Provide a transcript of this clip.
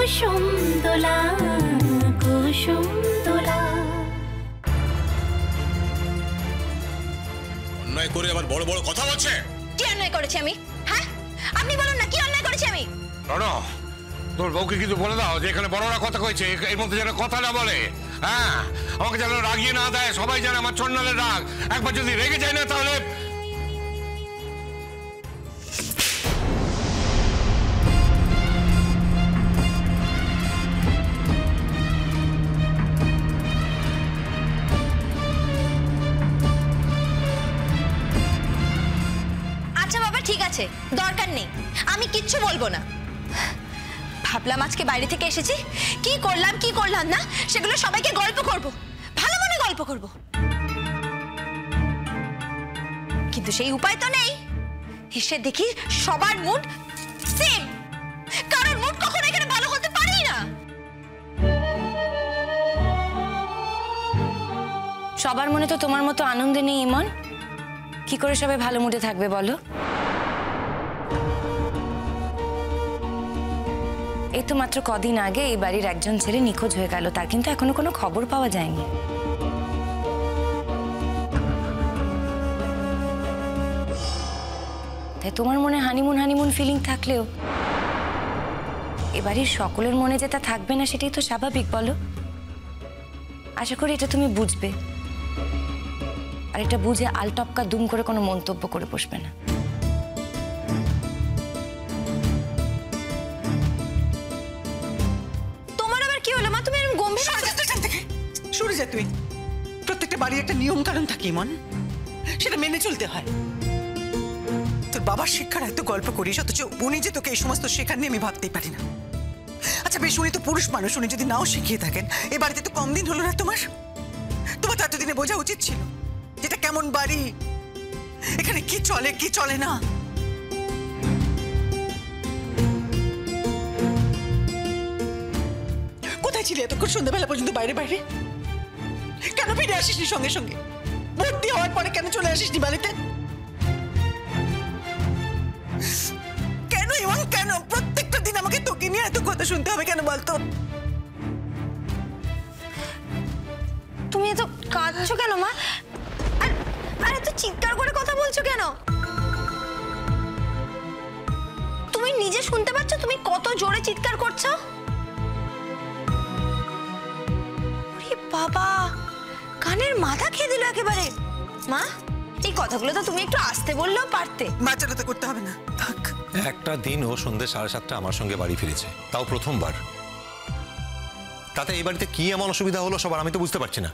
কুসুম দোলা কুসুম দোলা। অন্যায় করে আবার বড় বড় কথা বলছে। কি অন্যায় করেছি আমি? হ্যাঁ, আপনি বলুন না কি অন্যায় করেছি আমি? তোর বউকে কিন্তু বলে দাও যে এখানে বড়রা কথা কইছে, এর মধ্যে যেন কথা না বলে। হ্যাঁ, আমাকে যেন রাগিয়ে না দেয়, সবাই জানে আমার চন্ডালের রাগ। একবার যদি রেগে যায় না তাহলে আচ্ছা বাবা, ঠিক আছে, দরকার নেই, আমি কিচ্ছু বলবো না। ভাবলাম আজকে বাইরে থেকে এসেছি, কি করলাম কি করলাম না সেগুলো সবাইকে গল্প করব, ভালো মনে গল্প করব, কিন্তু সেই উপায় তো নেই। এসে দেখি সবার মুড সেম, কারণ মুড কখনো এখানে ভালো হতে পারেই না। সবার মনে তো তোমার মতো আনন্দ নেই ইমন, কি করে সবাই ভালো মুডে থাকবে বলো? এই তো মাত্র কদিন আগে এই বাড়ির একজন ছেলে নিখোঁজ হয়ে গেল, তার কিন্তু এখনো কোনো খবর পাওয়া যায়নি। তাই তোমার মনে হানিমুন হানিমুন ফিলিং থাকলেও এ বাড়ির সকলের মনে যেটা থাকবে না সেটাই তো স্বাভাবিক বলো। আশা করি এটা তুমি বুঝবে, আর এটা বুঝে আলটপকা দুম করে কোনো মন্তব্য করে বসবে না। সরে যা তুই। প্রত্যেকটা বাড়ির একটা নিয়ম কানুন থাকে মন, সেটা মেনে চলতে হয়। তোর বাবার শিক্ষার এত গল্প করিস, অথচ উনি যে তোকে এই সমস্ত শেখার নিয়ে আমি ভাবতেই পারি না। আচ্ছা বেশ, উনি তো পুরুষ মানুষ, উনি যদি নাও শিখিয়ে থাকেন, এই বাড়িতে তো কম দিন হলো না তোমার। তোমার তো এতদিনে বোঝা উচিত ছিল যেটা কেমন বাড়ি, এখানে কি চলে কি চলে না। কোথায় ছিলে এতক্ষণ সন্ধ্যাবেলা পর্যন্ত? বাইরে বাইরে কেন ফিরে আসিসনি সঙ্গে সঙ্গে? ভর্তি হওয়ার পরে কেন চলে আসিসনি বাড়িতে? কেন এবং কেন প্রত্যেকটা দিন আমাকে তোকে নিয়ে এত কথা শুনতে হবে কেন বলতো? তুমি এত কাঁদছো কেন মা? আর এত চিৎকার করে কথা বলছো কেন? তুমি নিজে শুনতে পাচ্ছ তুমি কত জোরে চিৎকার করছো? বাবা, কানের মাথা খেয়ে দিল একেবারে। মা, এই কথাগুলো তো তুমি একটু আস্তে বললেও পারতে। বাচ্চাটা করতে হবে না, থাক। একটা দিন ও সন্ধ্যে 7:30 আমার সঙ্গে বাড়ি ফিরেছে, তাও প্রথমবার। তাতে এই বাড়িতে কি এমন অসুবিধা হলো সবার আমি তো বুঝতে পারছি না।